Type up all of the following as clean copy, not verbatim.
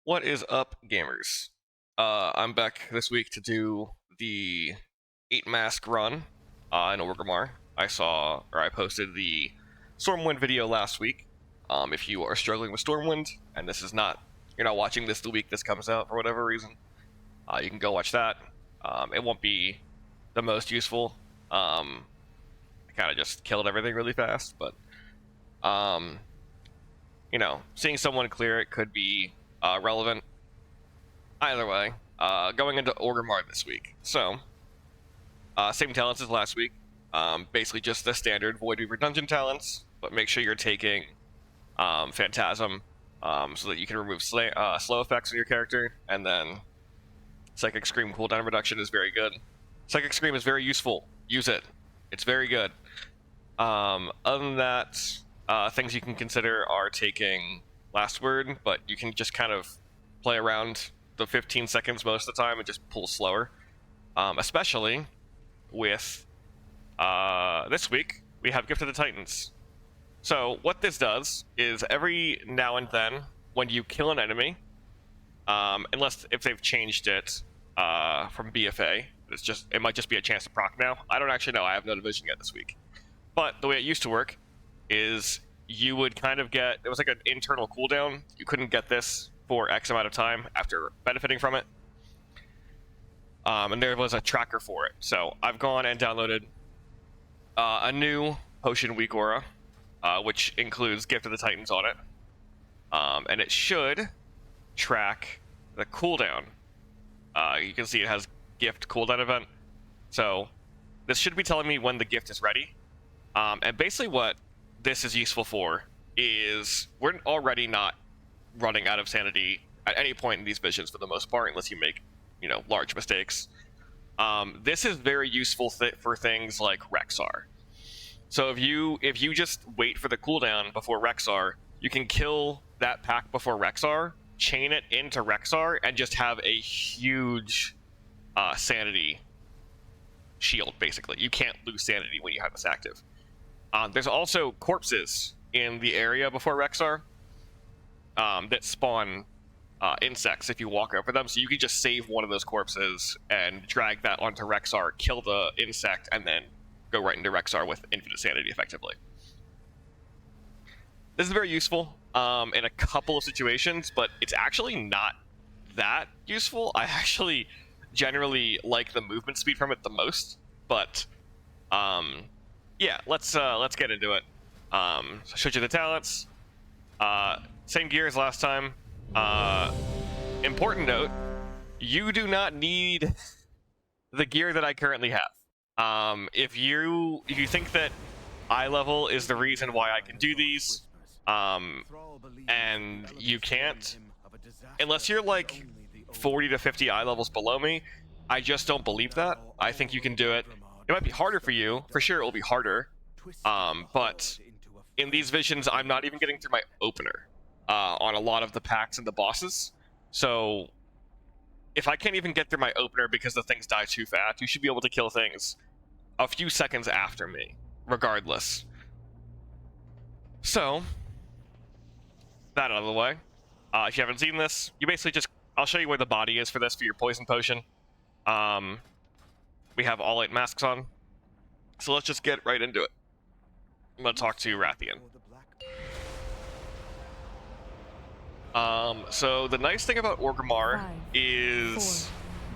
What is up, gamers? I'm back this week to do the 8-mask run in Orgrimmar. I posted the Stormwind video last week. If you are struggling with Stormwind, and you're not watching this the week this comes out for whatever reason, you can go watch that. It won't be the most useful. I kind of just killed everything really fast, but seeing someone clear it could be relevant. Either way, going into Orgrimmar this week. So, same talents as last week. Basically just the standard Void Weaver dungeon talents, but make sure you're taking Phantasm so that you can remove slow effects on your character, and then Psychic Scream cooldown reduction is very good. Psychic Scream is very useful. Use it. It's very good. Other than that, things you can consider are taking Last Word, but you can just kind of play around the 15 seconds most of the time and just pull slower. Especially with this week, we have Gift of the Titans. So what this does is every now and then, when you kill an enemy, if they've changed it from BFA, it might just be a chance to proc now. I don't actually know. I have no division yet this week. But the way it used to work is you would kind of get, it was like an internal cooldown. You couldn't get this for X amount of time after benefiting from it. And there was a tracker for it. So I've gone and downloaded a new Potion Weak Aura, which includes Gift of the Titans on it. And it should track the cooldown. You can see it has gift cooldown event. So this should be telling me when the gift is ready. And basically what this is useful for is we're already not running out of sanity at any point in these visions for the most part, unless you make, large mistakes. This is very useful for things like Rexar. So if you just wait for the cooldown before Rexar, you can kill that pack before Rexar, chain it into Rexar, and just have a huge sanity shield, basically. You can't lose sanity when you have this active. There's also corpses in the area before Rexar that spawn insects if you walk over them, so you can just save one of those corpses and drag that onto Rexar, kill the insect, and then go right into Rexar with infinite sanity, effectively. This is very useful in a couple of situations, but it's actually not that useful. I actually generally like the movement speed from it the most, but yeah, let's get into it. So I showed you the talents. Same gear as last time. Important note, you do not need the gear that I currently have. If you think that eye level is the reason why I can do these, and you can't, unless you're like 40 to 50 eye levels below me, I just don't believe that. I think you can do it. It might be harder for you. For sure, it will be harder. But in these visions, I'm not even getting through my opener on a lot of the packs and the bosses. So if I can't even get through my opener because the things die too fast, you should be able to kill things a few seconds after me, regardless. So, that out of the way. If you haven't seen this, you basically I'll show you where the body is for this, for your poison potion. We have all 8 masks on. So let's just get right into it. I'm going to talk to Rathian. So the nice thing about Orgrimmar is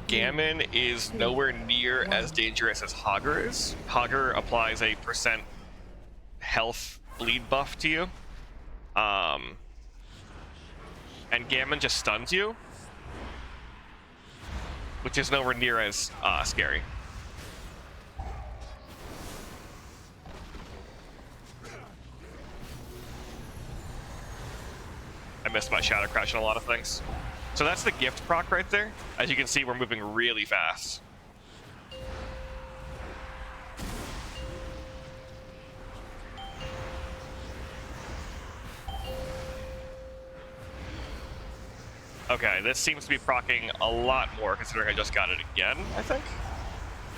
Gammon is nowhere near as dangerous as Hogger is. Hogger applies a % health bleed buff to you. And Gammon just stuns you, which is nowhere near as scary. I missed my Shadow Crash on a lot of things. So that's the gift proc right there. As you can see, we're moving really fast. Okay, this seems to be proccing a lot more considering I just got it again, I think?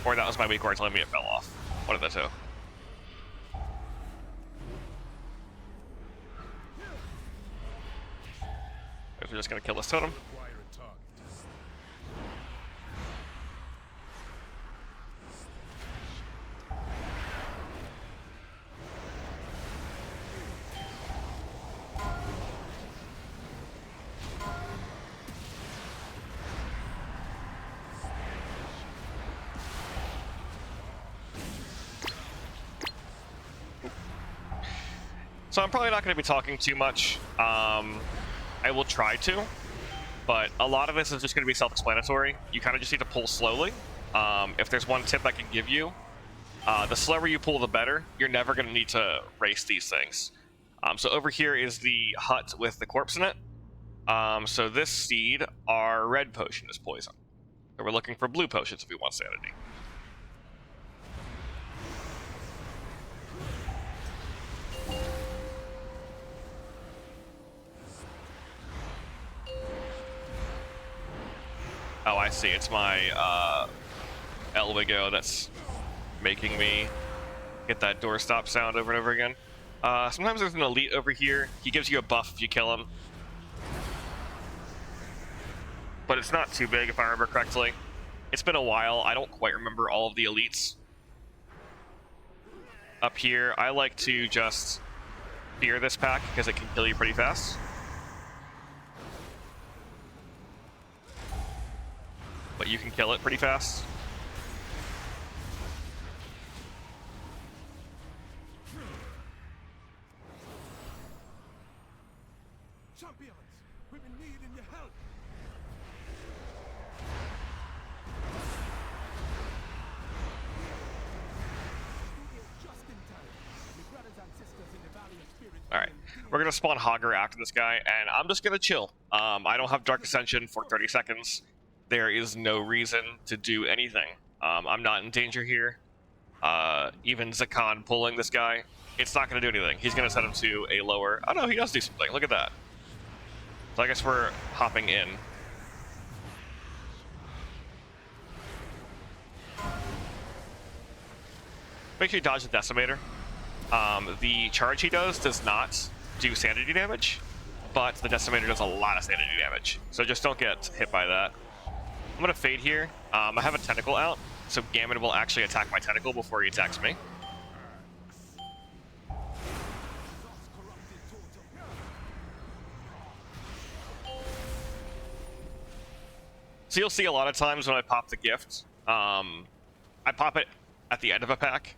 Or that was my weak word telling me it fell off. One of the two. We're just gonna kill this totem. So I'm probably not going to be talking too much. I will try to, but a lot of this is just going to be self-explanatory. You kind of just need to pull slowly. If there's one tip I can give you, the slower you pull, the better. You're never going to need to race these things. So over here is the hut with the corpse in it. So this seed, our red potion is poison. So we're looking for blue potions if we want sanity. Oh, I see. It's my Elwigo that's making me get that doorstop sound over and over again. Sometimes there's an elite over here. He gives you a buff if you kill him. But it's not too big if I remember correctly. It's been a while. I don't quite remember all of the elites. Up here, I like to just fear this pack because it can kill you pretty fast. But you can kill it pretty fast. Champions, we've been needing your help. Alright, we're going to spawn Hogger after this guy, and I'm just going to chill. I don't have Dark Ascension for 30 seconds. There is no reason to do anything. I'm not in danger here. Even Zakan pulling this guy, it's not going to do anything. He's going to set him to a lower... Oh no, he does do something. Look at that. So I guess we're hopping in. Make sure you dodge the Decimator. The charge he does not do sanity damage, but the Decimator does a lot of sanity damage. So just don't get hit by that. I'm going to fade here. I have a tentacle out, so Gammon will actually attack my tentacle before he attacks me. So you'll see a lot of times when I pop the gift, I pop it at the end of a pack,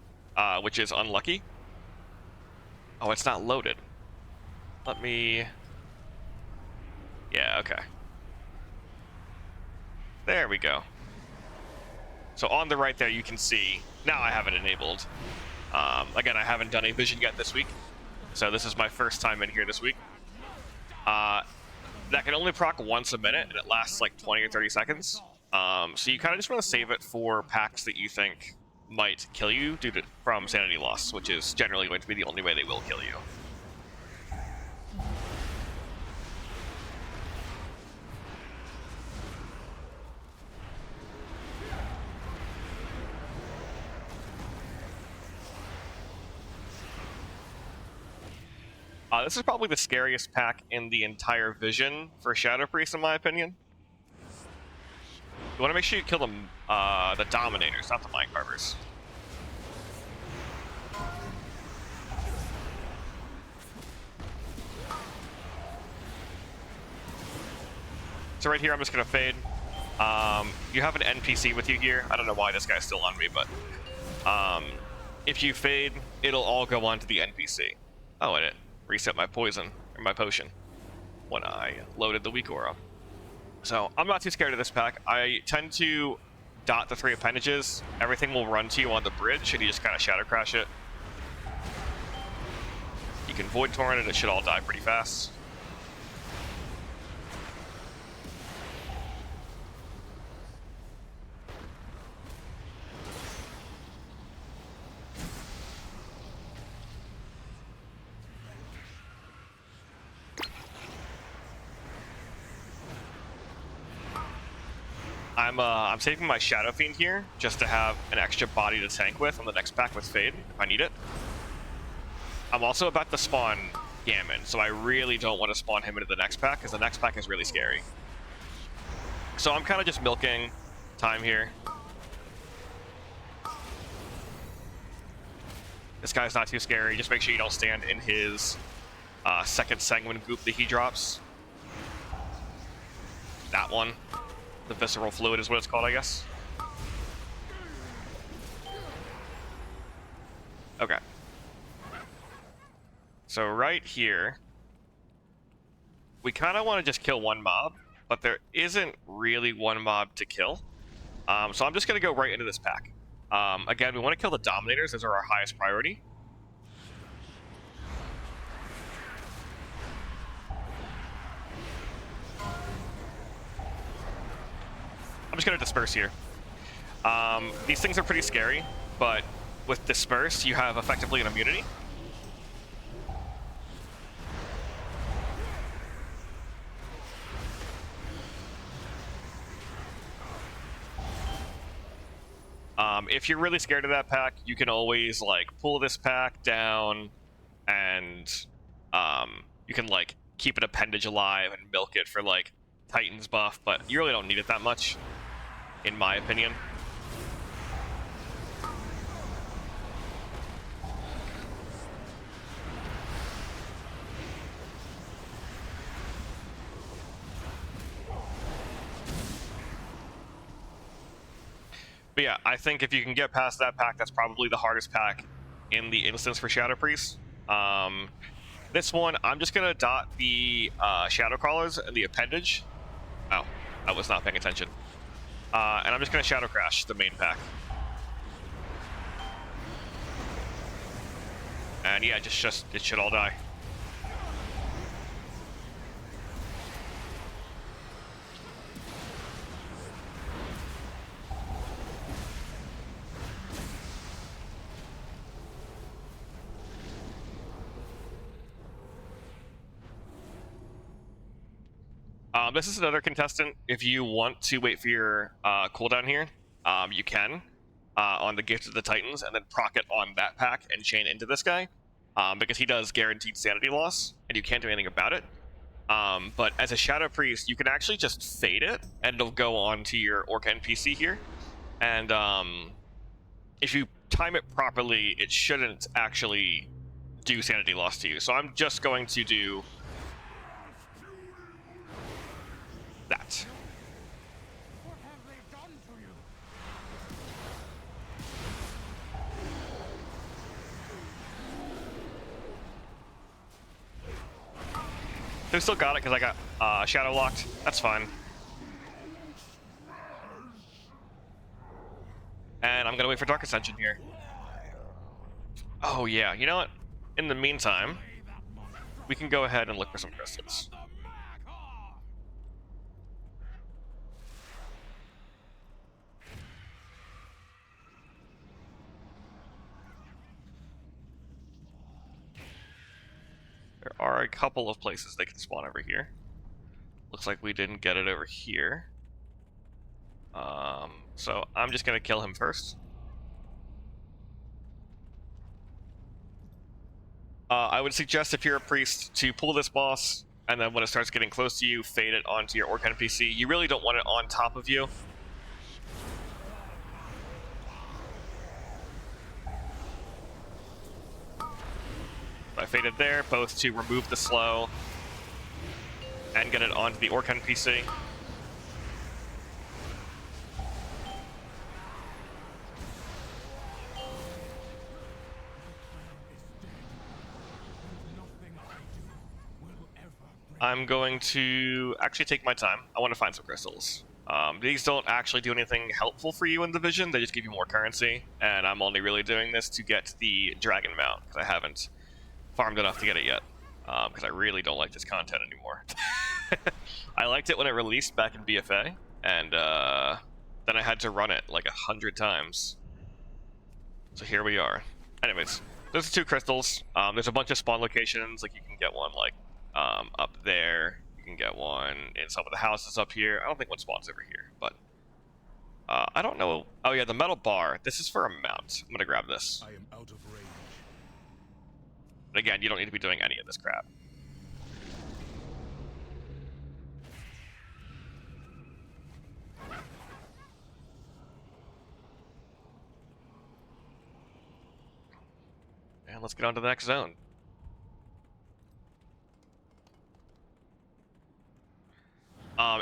which is unlucky. Oh, it's not loaded. Let me... Yeah, okay. There we go. So on the right there, you can see, now I have it enabled. Again, I haven't done a vision yet this week, so this is my first time in here this week. That can only proc once a minute, and it lasts like 20 or 30 seconds. So you kind of just want to save it for packs that you think might kill you from sanity loss, which is generally going to be the only way they will kill you. This is probably the scariest pack in the entire vision for Shadow Priest, in my opinion. You want to make sure you kill the Dominators, not the Mind Carvers. So right here, I'm just going to fade. You have an NPC with you here. I don't know why this guy's still on me, but if you fade, it'll all go on to the NPC. Oh, and it reset my poison, or my potion, when I loaded the weak aura. So I'm not too scared of this pack. I tend to dot the 3 appendages. Everything will run to you on the bridge, and you just kind of shadow crash it. You can Void Torrent it, it should all die pretty fast. I'm saving my Shadow Fiend here just to have an extra body to tank with on the next pack with Fade if I need it. I'm also about to spawn Gammon, so I really don't want to spawn him into the next pack, because the next pack is really scary. So I'm kind of just milking time here. This guy's not too scary. Just make sure you don't stand in his second sanguine goop that he drops. That one. The visceral fluid is what it's called, I guess. Okay. So right here, we kind of want to just kill one mob, but there isn't really one mob to kill. So I'm just going to go right into this pack. Again, we want to kill the Dominators. Those are our highest priority. I'm just going to disperse here. These things are pretty scary, but with disperse, you have effectively an immunity. If you're really scared of that pack, you can always like pull this pack down, and you can like keep an appendage alive and milk it for like Titan's buff, but you really don't need it that much, in my opinion. But yeah, I think if you can get past that pack, that's probably the hardest pack in the instance for Shadow Priest. This one, I'm just going to dot the Shadow Crawlers and the appendage. Oh, I was not paying attention. And I'm just going to Shadow Crash the main pack. And yeah, it should all die. This is another contestant. If you want to wait for your cooldown here, you can on the Gift of the Titans, and then proc it on that pack and chain into this guy, because he does guaranteed sanity loss, and you can't do anything about it. But as a Shadow Priest, you can actually just fade it, and it'll go on to your Orc NPC here. And if you time it properly, it shouldn't actually do sanity loss to you. So I'm just going to do that. What have they done to you? They still got it because I got shadow locked. That's fine. And I'm gonna wait for Dark Ascension here. Oh yeah, you know what? In the meantime, we can go ahead and look for some crystals. There are a couple of places they can spawn over here. Looks like we didn't get it over here. So I'm just gonna kill him first. I would suggest, if you're a priest, to pull this boss, and then when it starts getting close to you, fade it onto your Orc NPC. You really don't want it on top of you. I faded there, both to remove the slow and get it onto the Orc NPC. I'm going to actually take my time. I want to find some crystals. These don't actually do anything helpful for you in the vision. They just give you more currency, and I'm only really doing this to get the dragon mount, because I haven't farmed enough to get it yet, because I really don't like this content anymore. I liked it when it released back in BFA, and then I had to run it like 100 times. So here we are. Anyways, those are 2 crystals. There's a bunch of spawn locations. Like, you can get one like up there. You can get one in some of the houses up here. I don't think one spawns over here, but I don't know. Oh yeah, the metal bar. This is for a mount. I'm gonna grab this. I am out of range. But again, you don't need to be doing any of this crap. And let's get on to the next zone.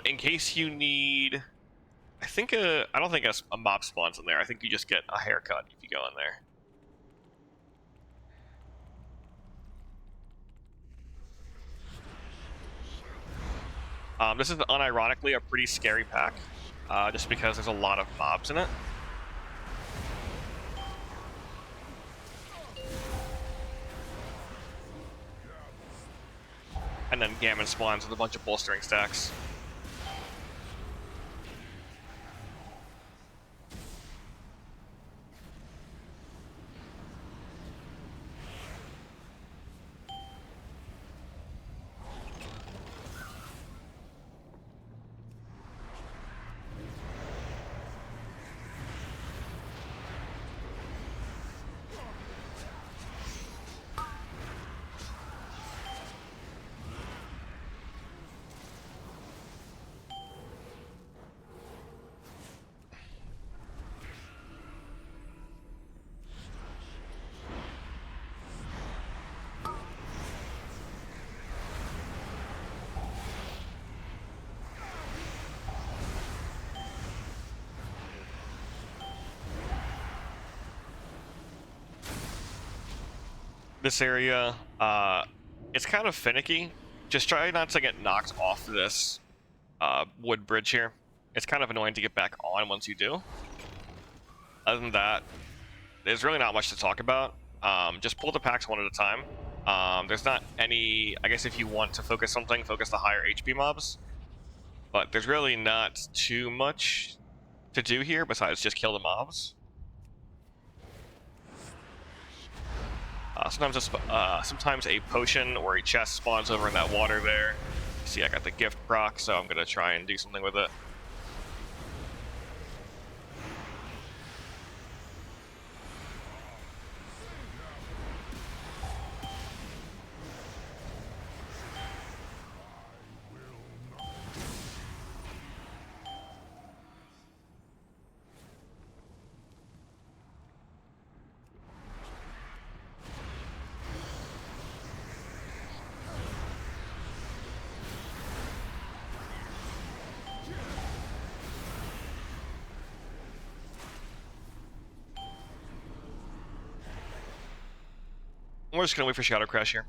In case you need, I don't think a mob spawns in there. I think you just get a haircut if you go in there. This is unironically a pretty scary pack, just because there's a lot of mobs in it. And then Gammon spawns with a bunch of bolstering stacks. This area, it's kind of finicky. Just try not to get knocked off this wood bridge here. It's kind of annoying to get back on once you do. Other than that, there's really not much to talk about. Just pull the packs one at a time. There's not any, I guess if you want to focus something, focus the higher HP mobs. But there's really not too much to do here besides just kill the mobs. Sometimes a potion or a chest spawns over in that water there. See, I got the gift proc, so I'm gonna try and do something with it. We're just gonna wait for Shadow Crash here.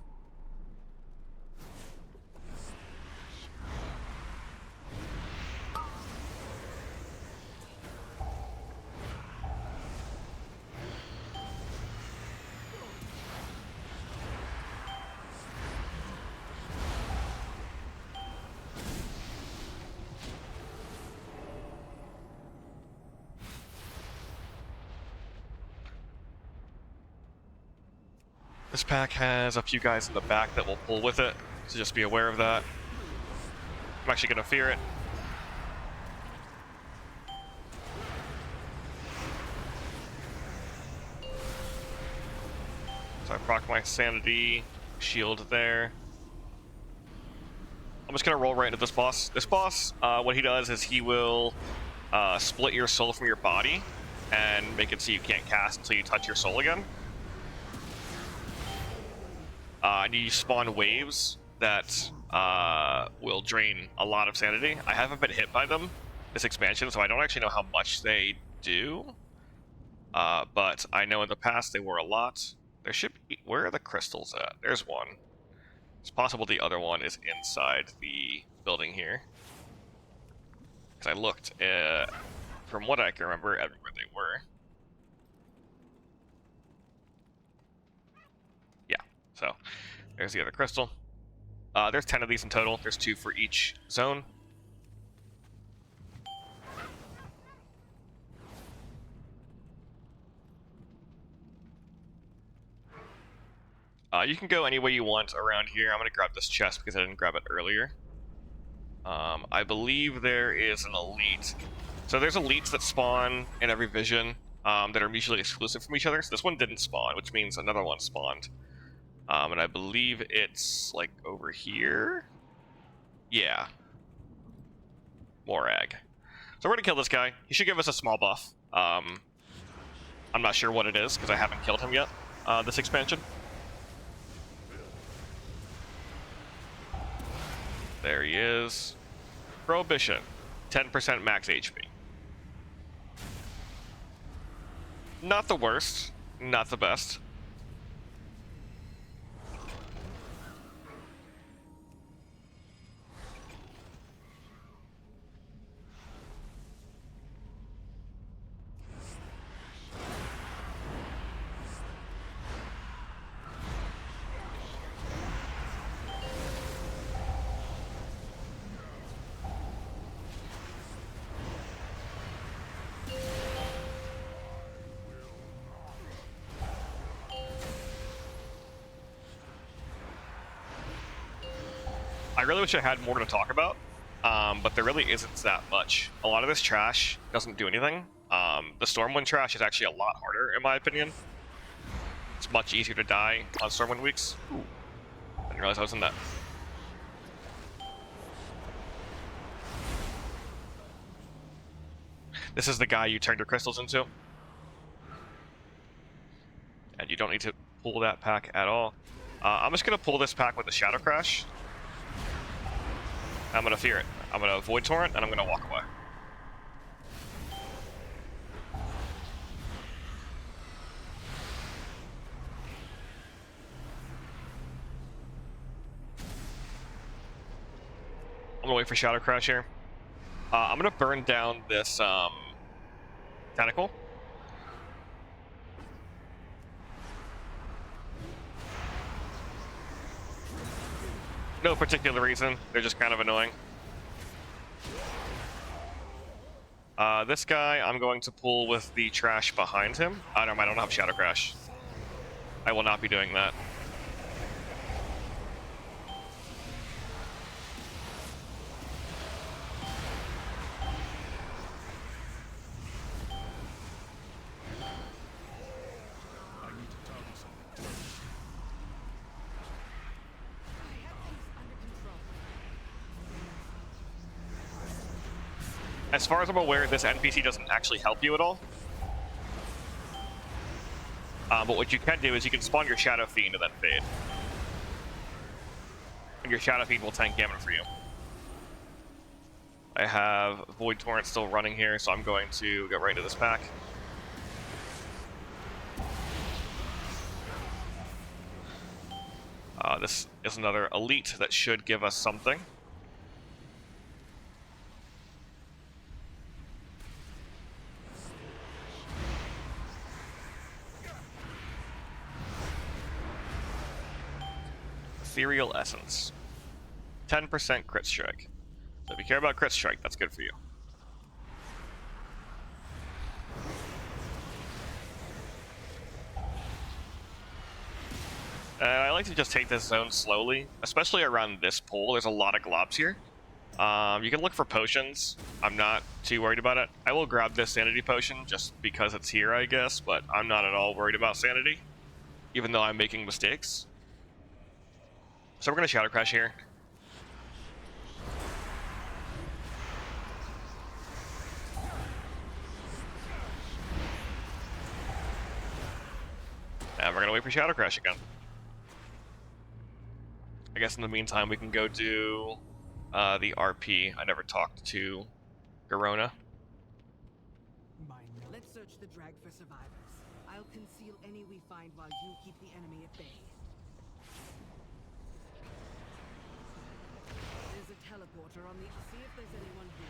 This pack has a few guys in the back that will pull with it, so just be aware of that. I'm actually going to fear it. So I proc my sanity shield there. I'm just going to roll right into this boss. This boss, what he does is he will split your soul from your body and make it so you can't cast until you touch your soul again. And you spawn waves that will drain a lot of sanity. I haven't been hit by them this expansion, so I don't actually know how much they do. But I know in the past they were a lot. There should be... Where are the crystals at? There's one. It's possible the other one is inside the building here. Because I looked, from what I can remember, everywhere they were. Yeah, so there's the other crystal. There's 10 of these in total. There's 2 for each zone. You can go any way you want around here. I'm going to grab this chest because I didn't grab it earlier. I believe there is an elite. So there's elites that spawn in every vision that are mutually exclusive from each other. So this one didn't spawn, which means another one spawned. And I believe it's like over here. Yeah. Morag. So we're gonna kill this guy. He should give us a small buff. I'm not sure what it is because I haven't killed him yet. This expansion. There he is. Prohibition. 10% max HP. Not the worst. Not the best. I really wish I had more to talk about, but there really isn't that much. A lot of this trash doesn't do anything. The Stormwind trash is actually a lot harder, in my opinion. It's much easier to die on Stormwind weeks. Ooh. I didn't realize I was in that. This is the guy you turned your crystals into. And you don't need to pull that pack at all. I'm just going to pull this pack with the Shadow Crash. I'm gonna fear it. I'm gonna Void Torrent, and I'm gonna walk away. I'm gonna wait for Shadow Crash here. I'm gonna burn down this tentacle. No particular reason. They're just kind of annoying. This guy, I'm going to pull with the trash behind him. I don't have Shadow Crash. I will not be doing that. As far as I'm aware, this NPC doesn't actually help you at all. But what you can do is you can spawn your Shadow Fiend and then fade. And your Shadow Fiend will tank damage for you. I have Void Torrent still running here, so I'm going to get right into this pack. This is another elite that should give us something. Ethereal Essence. 10% crit strike. So if you care about crit strike, that's good for you. I like to just take this zone slowly, especially around this pool. There's a lot of globs here. You can look for potions. I'm not too worried about it. I will grab this sanity potion just because it's here, I guess, but I'm not at all worried about sanity, even though I'm making mistakes. So we're going to Shadow Crash here. And we're going to wait for Shadow Crash again. I guess in the meantime we can go do the RP. I never talked to Garona. Let's search the drag for survivors. I'll conceal any we find while you keep the enemy at bay. There's a teleporter on the... See if there's anyone here.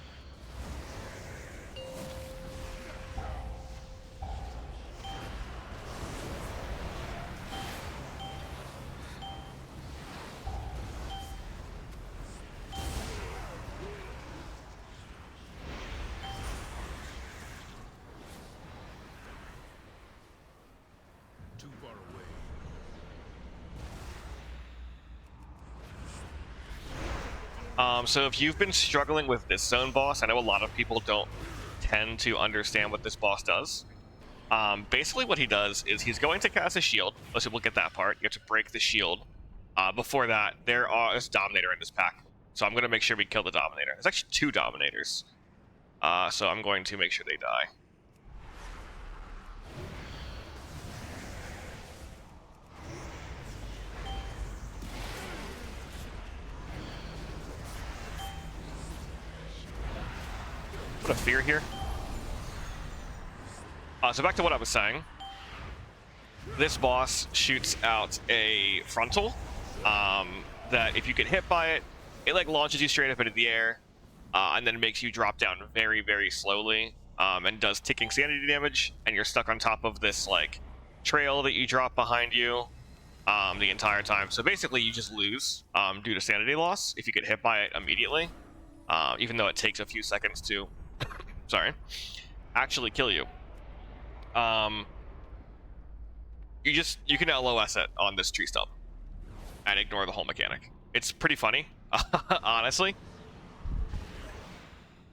Too far away. So if you've been struggling with this zone boss, I know a lot of people don't tend to understand what this boss does. Basically what he does is he's going to cast a shield. Most people get that part. You have to break the shield. Before that, there's a Dominator in this pack. So I'm going to make sure we kill the Dominator. There's actually 2 Dominators. So I'm going to make sure they die. Put a fear here. So back to what I was saying. This boss shoots out a frontal that if you get hit by it, it like launches you straight up into the air and then makes you drop down very, very slowly and does ticking sanity damage, and you're stuck on top of this like trail that you drop behind you the entire time. So basically you just lose due to sanity loss if you get hit by it immediately, even though it takes a few seconds to actually kill you. You can LOS it on this tree stump and ignore the whole mechanic. It's pretty funny, honestly.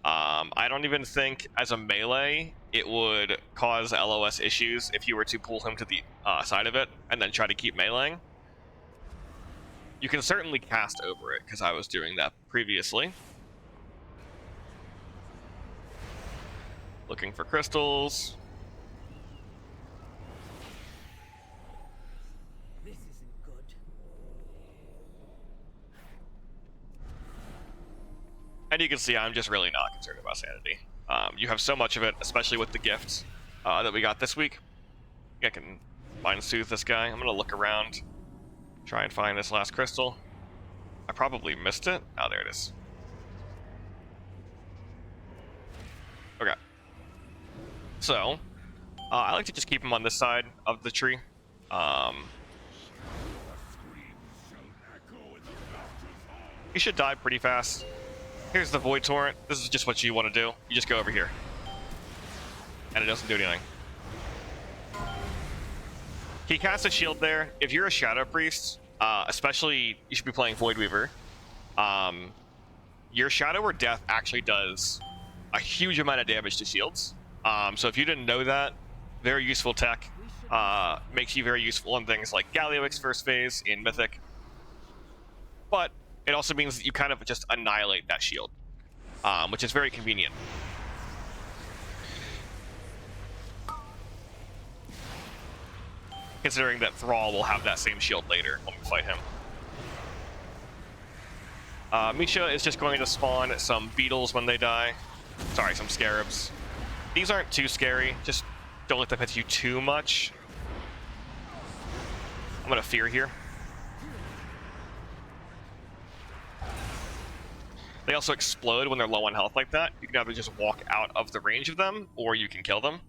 I don't even think as a melee it would cause LOS issues if you were to pull him to the side of it and then try to keep meleeing. You can certainly cast over it, because I was doing that previously. Looking for crystals. This isn't good. And you can see I'm just really not concerned about sanity. You have so much of it, especially with the gifts that we got this week. I can mind soothe this guy. I'm gonna look around, try and find this last crystal. I probably missed it. Oh, there it is. Okay. So, I like to just keep him on this side of the tree. He should die pretty fast. Here's the Void Torrent. This is just what you want to do. You just go over here. And it doesn't do anything. He casts a shield there. If you're a Shadow Priest, especially you should be playing Void Weaver, your Shadow or Death actually does a huge amount of damage to shields. So if you didn't know that, very useful tech. Makes you very useful in things like Galioix first phase in Mythic. But it also means that you kind of just annihilate that shield, which is very convenient. Considering that Thrall will have that same shield later when we fight him. Misha is just going to spawn some beetles when they die. Sorry, some scarabs. These aren't too scary, just don't let them hit you too much. I'm gonna fear here. They also explode when they're low on health like that. You can either just walk out of the range of them, or you can kill them.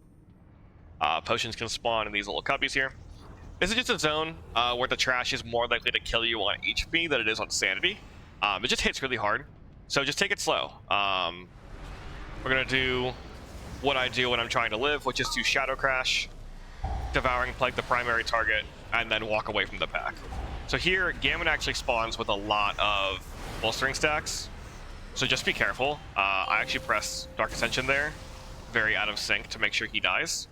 Potions can spawn in these little cubbies here. This is just a zone where the trash is more likely to kill you on HP than it is on sanity. It just hits really hard, so just take it slow. We're gonna do what I do when I'm trying to live, which is to Shadow Crash, Devouring Plague the primary target, and then walk away from the pack. So here, Gammon actually spawns with a lot of bolstering stacks, so just be careful. I actually press Dark Ascension there, very out of sync to make sure he dies.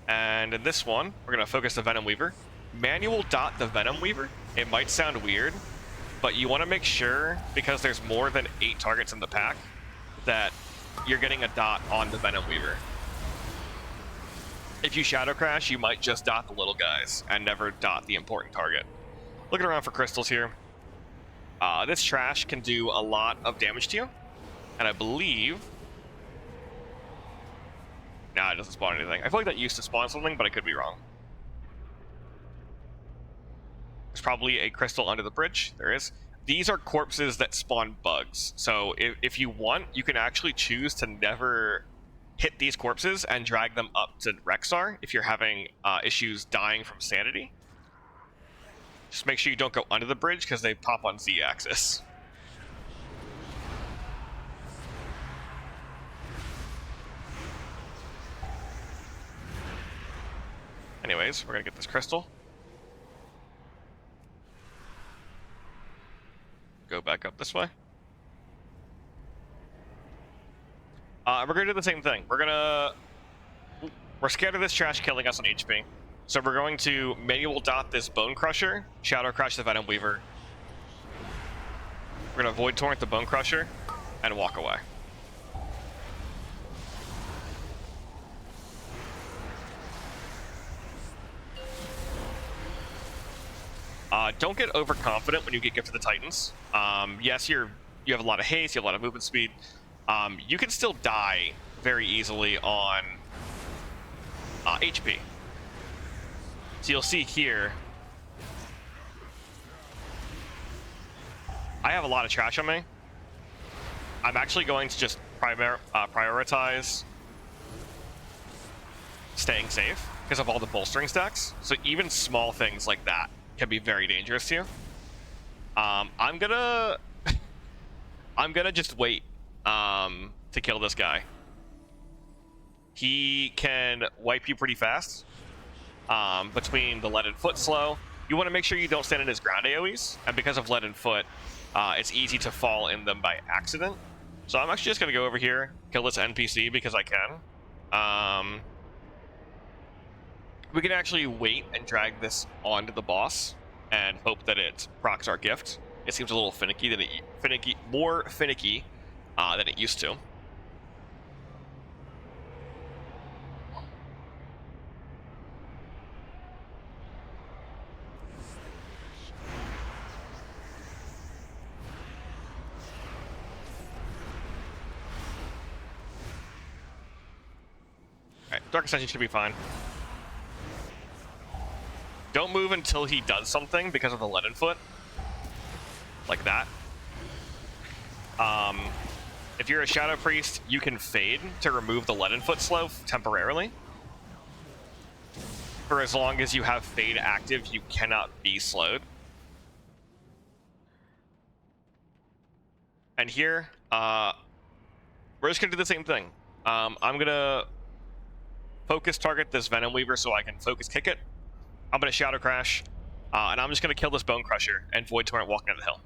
And in this one, we're going to focus the Venom Weaver. Manual dot the Venom Weaver. It might sound weird, but you want to make sure, because there's more than 8 targets in the pack, that you're getting a dot on the Venom Weaver. If you Shadow Crash, you might just dot the little guys and never dot the important target. Looking around for crystals here. This trash can do a lot of damage to you, and I believe... Nah, it doesn't spawn anything. I feel like that used to spawn something, but I could be wrong. There's probably a crystal under the bridge. There is. These are corpses that spawn bugs. So if you want, you can actually choose to never hit these corpses and drag them up to Rexar if you're having issues dying from sanity. Just make sure you don't go under the bridge because they pop on Z-axis. Anyways, we're gonna get this crystal. Go back up this way. We're gonna do the same thing. We're gonna We're scared of this trash killing us on HP. So we're going to manual dot this Bone Crusher, Shadow Crash the Venom Weaver. We're going to Void Torrent the Bone Crusher, and walk away. Don't get overconfident when you get Gift of the Titans. Yes, you have a lot of haste, you have a lot of movement speed. You can still die very easily on HP. So you'll see here, I have a lot of trash on me. I'm actually going to just prioritize staying safe because of all the bolstering stacks. So even small things like that can be very dangerous to you. I'm gonna just wait to kill this guy. He can wipe you pretty fast. Between the leaden foot slow, you want to make sure you don't stand in his ground AoEs, and because of leaden foot, it's easy to fall in them by accident. So I'm actually just gonna go over here, kill this NPC because I can. We can actually wait and drag this onto the boss and hope that it procs our gift. It seems a little more finicky than it used to. Alright, Dark Ascension should be fine. Don't move until he does something because of the leaden foot. Like that. If you're a Shadow Priest, you can fade to remove the leaden foot slow temporarily. For as long as you have fade active, you cannot be slowed. And here, we're just gonna do the same thing. I'm gonna focus target this Venom Weaver so I can focus kick it. I'm gonna Shadow Crash, and I'm just gonna kill this Bone Crusher and Void Torrent walking down the hill.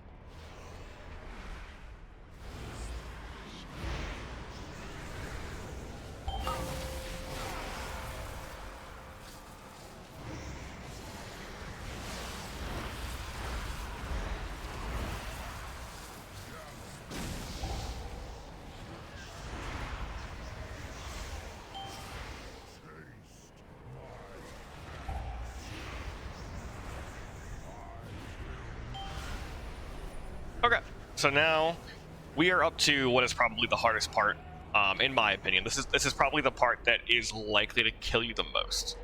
Okay, so now we are up to what is probably the hardest part, in my opinion. This is probably the part that is likely to kill you the most,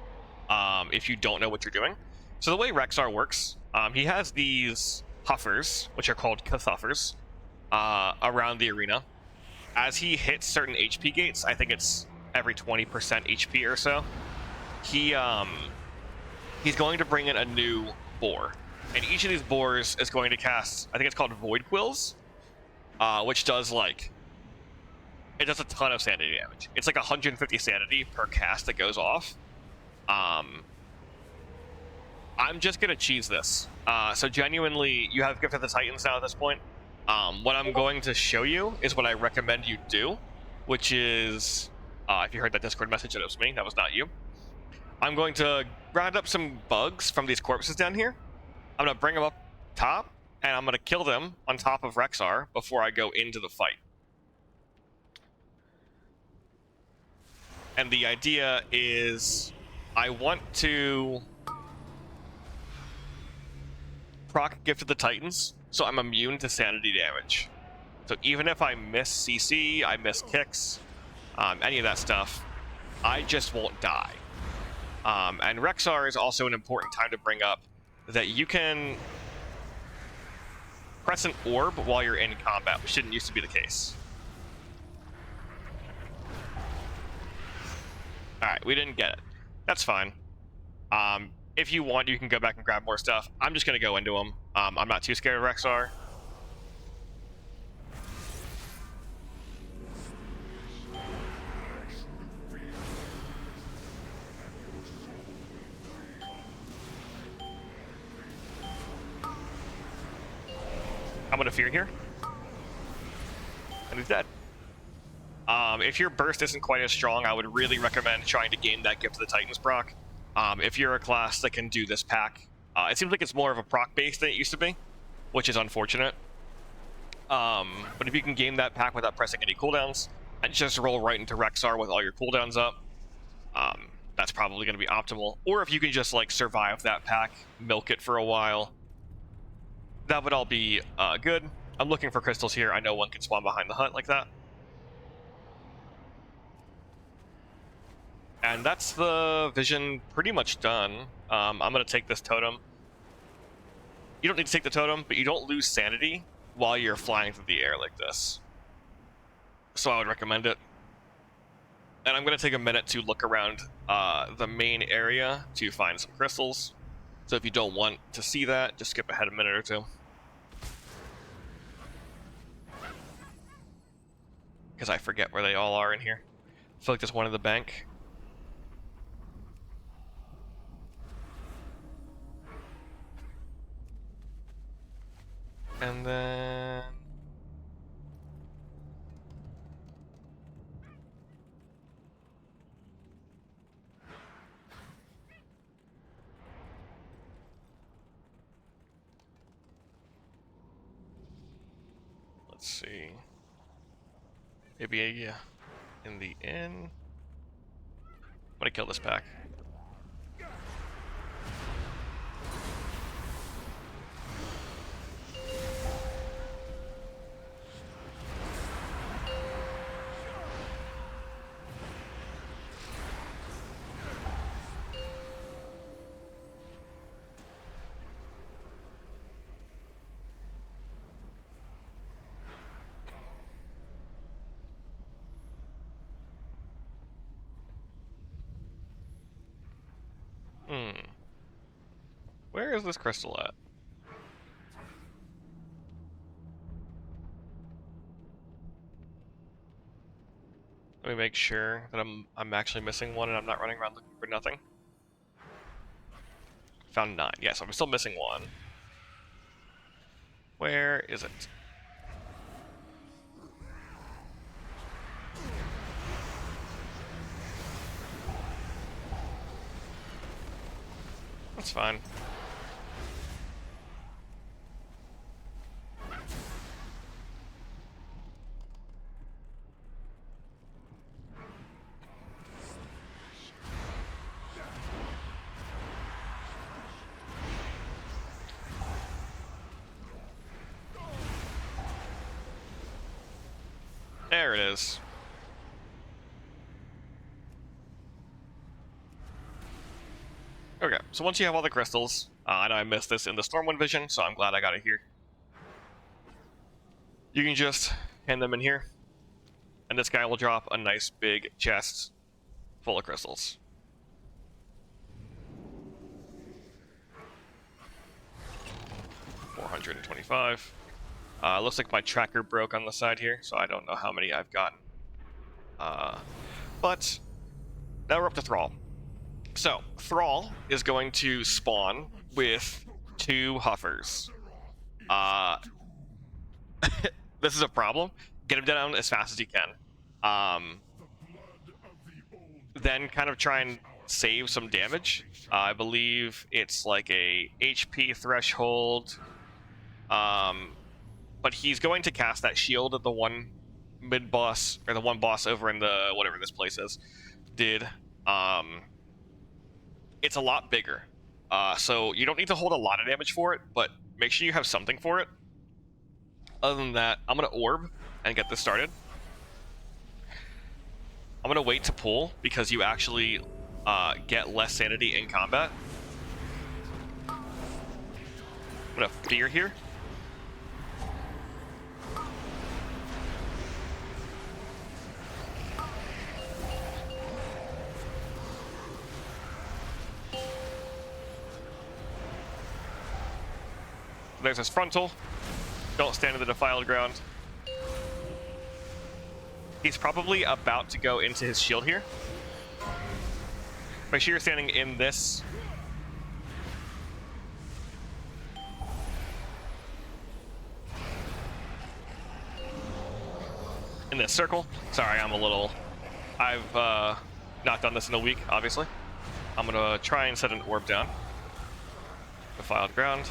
if you don't know what you're doing. So the way Rexxar works, he has these huffers, which are called Cathuffers, around the arena. As he hits certain HP gates, I think it's every 20% HP or so, he's going to bring in a new boar. And each of these boars is going to cast, I think it's called Void Quills, which does it does a ton of sanity damage. It's like 150 sanity per cast that goes off. I'm just gonna cheese this. So genuinely, you have Gift of the Titans now at this point. What I'm going to show you is what I recommend you do, which is, if you heard that Discord message, it was me, that was not you. I'm going to round up some bugs from these corpses down here. I'm going to bring them up top, and I'm going to kill them on top of Rexxar before I go into the fight. And the idea is I want to proc Gift of the Titans, so I'm immune to sanity damage. So even if I miss CC, I miss kicks, any of that stuff, I just won't die. And Rexxar is also an important time to bring up that you can press an orb while you're in combat, which didn't used to be the case. Alright, we didn't get it. That's fine. If you want, you can go back and grab more stuff. I'm just going to go into them. I'm not too scared of Rexxar. I'm gonna fear here. And he's dead. If your burst isn't quite as strong, I would really recommend trying to game that Gift of the Titans proc. If you're a class that can do this pack, it seems like it's more of a proc base than it used to be, which is unfortunate. But if you can game that pack without pressing any cooldowns and just roll right into Rexar with all your cooldowns up, that's probably going to be optimal. Or if you can just like survive that pack, milk it for a while, that would all be good. I'm looking for crystals here. I know one can spawn behind the hut like that. And that's the vision pretty much done. I'm going to take this totem. You don't need to take the totem, but you don't lose sanity while you're flying through the air like this. So I would recommend it. And I'm going to take a minute to look around the main area to find some crystals. So if you don't want to see that, just skip ahead a minute or two. Because I forget where they all are in here. I feel like there's one in the bank. And then... let's see. Maybe in the inn. I'm gonna kill this pack. Where is this crystal at? Let me make sure that I'm actually missing one and I'm not running around looking for nothing. Found 9. Yes, I'm still missing one. Where is it? That's fine. There it is. Okay, so once you have all the crystals, I know I missed this in the Stormwind vision, so I'm glad I got it here. You can just hand them in here, and this guy will drop a nice big chest full of crystals. $425. Looks like my tracker broke on the side here, so I don't know how many I've gotten. But now we're up to Thrall. So, Thrall is going to spawn with 2 Huffers. This is a problem. Get him down as fast as you can. Then kind of try and save some damage. I believe it's like a HP threshold. But he's going to cast that shield that the one mid-boss, or the one boss over in the, whatever this place is, did. It's a lot bigger. So you don't need to hold a lot of damage for it, but make sure you have something for it. Other than that, I'm going to orb and get this started. I'm going to wait to pull because you actually get less sanity in combat. I'm going to fear here. There's his frontal. Don't stand in the defiled ground. He's probably about to go into his shield here. Make sure you're standing in this. In in this circle. Sorry, I've not done this in a week, obviously. I'm gonna try and set an orb down. Defiled ground.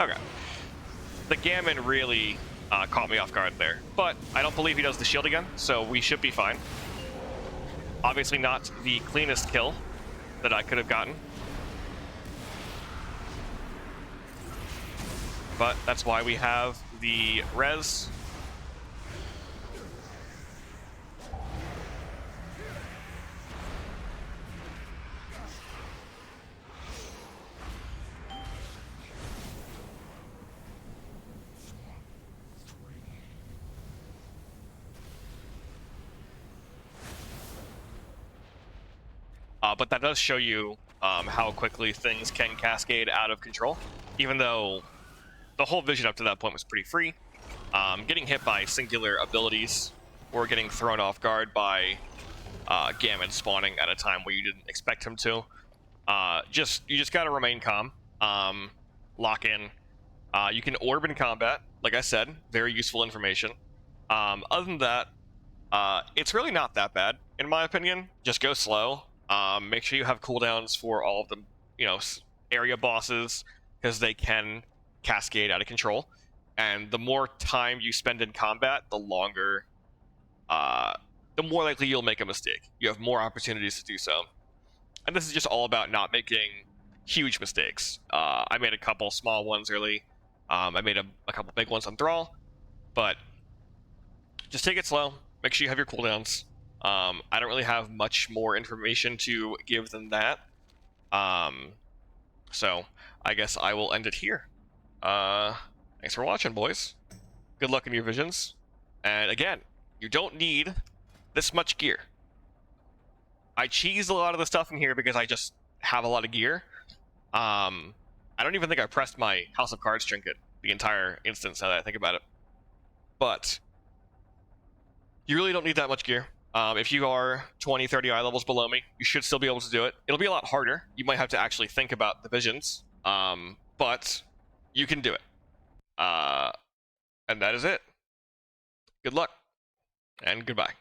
Okay. The Gammon really caught me off guard there, but I don't believe he does the shield again, so we should be fine. Obviously not the cleanest kill that I could have gotten, but that's why we have the res. But that does show you how quickly things can cascade out of control, even though the whole vision up to that point was pretty free. Getting hit by singular abilities or getting thrown off guard by Gammon spawning at a time where you didn't expect him to. You just gotta remain calm, lock in. You can orb in combat, like I said, very useful information. Other than that, it's really not that bad, in my opinion. Just go slow. Make sure you have cooldowns for all of the, area bosses, because they can cascade out of control. And the more time you spend in combat, the more likely you'll make a mistake. You have more opportunities to do so. And this is just all about not making huge mistakes. I made a couple small ones early. I made a couple big ones on Thrall, but just take it slow. Make sure you have your cooldowns. I don't really have much more information to give than that. So I guess I will end it here. Thanks for watching, boys. Good luck in your visions. And again, you don't need this much gear. I cheesed a lot of the stuff in here because I just have a lot of gear. I don't even think I pressed my House of Cards trinket the entire instance, now that I think about it. But you really don't need that much gear. If you are 20, 30 eye levels below me, you should still be able to do it. It'll be a lot harder. You might have to actually think about the visions, but you can do it. And that is it. Good luck, and goodbye.